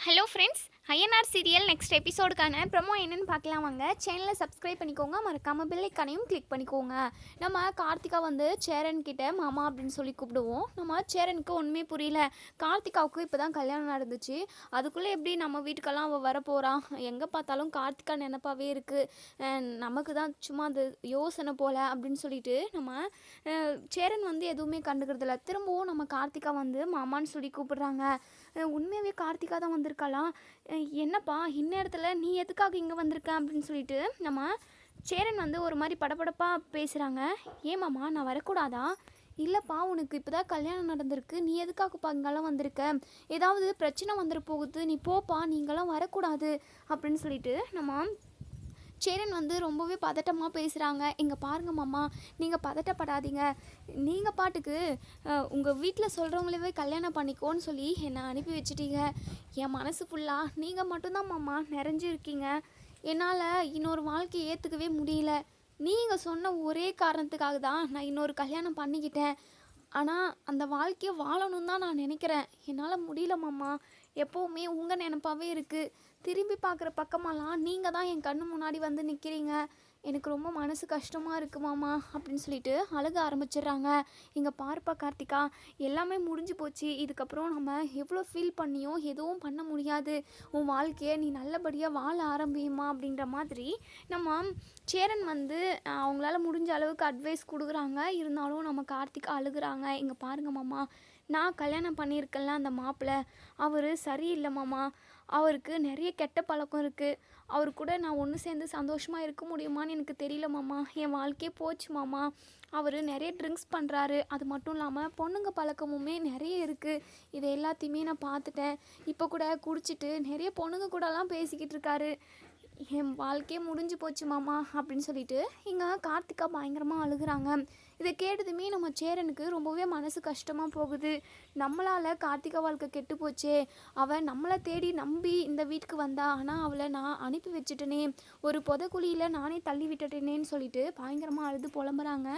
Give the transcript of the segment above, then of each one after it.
Hello friends, INR serial next எபிசோடுக்கான promo என்னென்னு பார்க்கலாம் வாங்க. சேனலை சப்ஸ்கிரைப் பண்ணிக்கோங்க, மறக்காமல் பெல் ஐக்கானையும் கிளிக் பண்ணிக்கோங்க. நம்ம கார்த்திகா வந்து சேரன் கிட்ட மாமா அப்படின்னு சொல்லி கூப்பிடுவோம். நம்ம சேரனுக்கு ஒன்றுமே புரியல. கார்த்திகாவுக்கு இப்போ தான் கல்யாணம் நடந்துச்சு, அதுக்குள்ளே எப்படி நம்ம வீட்டுக்கெல்லாம் அவள் வரப்போகிறான்? எங்கே பார்த்தாலும் கார்த்திகா நினப்பாவே இருக்குது, நமக்கு தான் சும்மா அது யோசனை போல் அப்படின்னு சொல்லிட்டு நம்ம சேரன் வந்து எதுவுமே கண்டுக்கிறதில்ல. திரும்பவும் நம்ம கார்த்திகா வந்து மாமான்னு சொல்லி கூப்பிடுறாங்க. உண்மையாகவே கார்த்திகா தான் வந்திருக்காளா? என்னப்பா இந்நேரத்தில் நீ எதுக்காக இங்கே வந்திருக்க அப்படின்னு சொல்லிட்டு நம்ம சேரன் வந்து ஒரு மாதிரி படபடப்பாக பேசுகிறாங்க. ஏமாம்மா நான் வரக்கூடாதா? இல்லைப்பா, உனக்கு இப்போ தான் கல்யாணம் நடந்திருக்கு, நீ எதுக்காகப்பா இங்கெல்லாம் வந்திருக்க? ஏதாவது பிரச்சனை வந்துட போகுது, நீ போப்பா, நீங்களாம் வரக்கூடாது அப்படின்னு சொல்லிட்டு நம்ம சேரன் வந்து ரொம்பவே பதட்டமாக பேசுகிறாங்க. இங்கே பாருங்க மாமா, நீங்கள் பதட்டப்படாதீங்க, நீங்கள் பாட்டுக்கு உங்கள் வீட்டில் சொல்கிறவங்களவே கல்யாணம் பண்ணிக்கோன்னு சொல்லி என்னை அனுப்பி வச்சுட்டீங்க. என் மனசு ஃபுல்லாக நீங்கள் மட்டும்தான் மாமா நிறைஞ்சிருக்கீங்க. என்னால் இன்னொரு வாழ்க்கையை ஏற்றுக்கவே முடியல. நீங்கள் சொன்ன ஒரே காரணத்துக்காக தான் நான் இன்னொரு கல்யாணம் பண்ணிக்கிட்டேன். ஆனால் அந்த வாழ்க்கையை வாழணும் தான் நான் நினைக்கிறேன். என்னால் முடியல மாமா, எப்போவுமே உங்கள் நினப்பாவே இருக்குது. திரும்பி பார்க்குற பக்கமெல்லாம் நீங்கள் தான் என் கண்ணு முன்னாடி வந்து நிற்கிறீங்க. எனக்கு ரொம்ப மனசு கஷ்டமாக இருக்குது மாமா அப்படின்னு சொல்லிட்டு அழுக ஆரம்பிச்சிடுறாங்க. இங்கே பார்ப்பா கார்த்திகா, எல்லாமே முடிஞ்சு போச்சு. இதுக்கப்புறம் நம்ம எவ்வளோ ஃபீல் பண்ணியும் எதுவும் பண்ண முடியாது. உன் வாழ்க்கையை நீ நல்லபடியாக வாழ ஆரம்பியுமா அப்படின்ற மாதிரி நம்ம சேரன் வந்து அவங்களால முடிஞ்ச அளவுக்கு அட்வைஸ் கொடுக்குறாங்க. இருந்தாலும் நம்ம கார்த்திகா அழுகுறாங்க. இங்கே பாருங்க மாமா, நான் கல்யாணம் பண்ணியிருக்கேன்ல அந்த மாப்பிள்ளை, அவர் சரியில்லை மாமா. அவருக்கு நிறைய கெட்ட பழக்கம் இருக்குது. அவர் கூட நான் ஒன்று சேர்ந்து சந்தோஷமாக இருக்க முடியுமான்னு எனக்கு தெரியல மாமா. என் வாழ்க்கையே போச்சு மாமா. அவர் நிறைய ட்ரிங்க்ஸ் பண்ணுறாரு. அது மட்டும் இல்லாமல் பொண்ணுங்க பழக்கமுமே நிறைய இருக்குது. இதை எல்லாத்தையுமே நான் பார்த்துட்டேன். இப்போ கூட குடிச்சிட்டு நிறைய பொண்ணுங்க கூடலாம் பேசிக்கிட்டு இருக்காரு. என் வாழ்க்கையே முடிஞ்சு போச்சு மாமா அப்படின்னு சொல்லிட்டு இங்கே கார்த்திகா பயங்கரமாக அழுகுறாங்க. இதை கேட்டதுமே நம்ம சேரனுக்கு ரொம்பவே மனசு கஷ்டமாக போகுது. நம்மளால் கார்த்திகா வாழ்க்கை கெட்டு போச்சே, அவள் நம்மளை தேடி நம்பி இந்த வீட்டுக்கு வந்தா, ஆனால் அவளை நான் அனுப்பி வச்சுட்டேனே, ஒரு புதக்குழியில் நானே தள்ளி விட்டுட்டேனேன்னு சொல்லிட்டு பயங்கரமாக அழுது புலம்புறாங்க.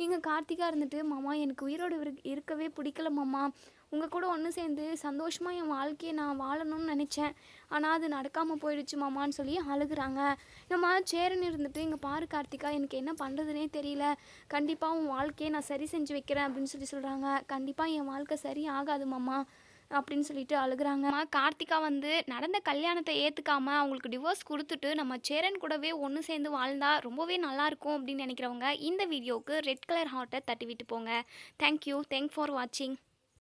இங்கே கார்த்திகா இருந்துட்டு மாமா எனக்கு உயிரோடு இருக்கவே பிடிக்கல மாமா. உங்கள் கூட ஒன்று சேர்ந்து சந்தோஷமாக என் வாழ்க்கையை நான் வாழணும்னு நினச்சேன், ஆனால் அது நடக்காமல் போயிடுச்சு மாமான்னு சொல்லி அழுகுறாங்க. நம்ம சேரன் இருந்துட்டு இங்கே பாரு கார்த்திகா, எனக்கு என்ன பண்ணுறதுனே தெரியல, கண்டிப்பாக உன் வாழ்க்கையை நான் சரி செஞ்சு வைக்கிறேன் அப்படின்னு சொல்லி சொல்கிறாங்க. கண்டிப்பாக என் வாழ்க்கை சரி ஆகாது மாமா அப்படின்னு சொல்லிட்டு அழுகுறாங்க. கார்த்திகா வந்து நடந்த கல்யாணத்தை ஏற்றுக்காமல் அவங்களுக்கு டிவோர்ஸ் கொடுத்துட்டு நம்ம சேரன் கூடவே ஒன்று சேர்ந்து வாழ்ந்தா ரொம்பவே நல்லாயிருக்கும் அப்படின்னு நினைக்கிறவங்க இந்த வீடியோவுக்கு ரெட் கலர் ஹார்ட்டை தட்டி விட்டு போங்க. தேங்க்யூ ஃபார் வாட்சிங்.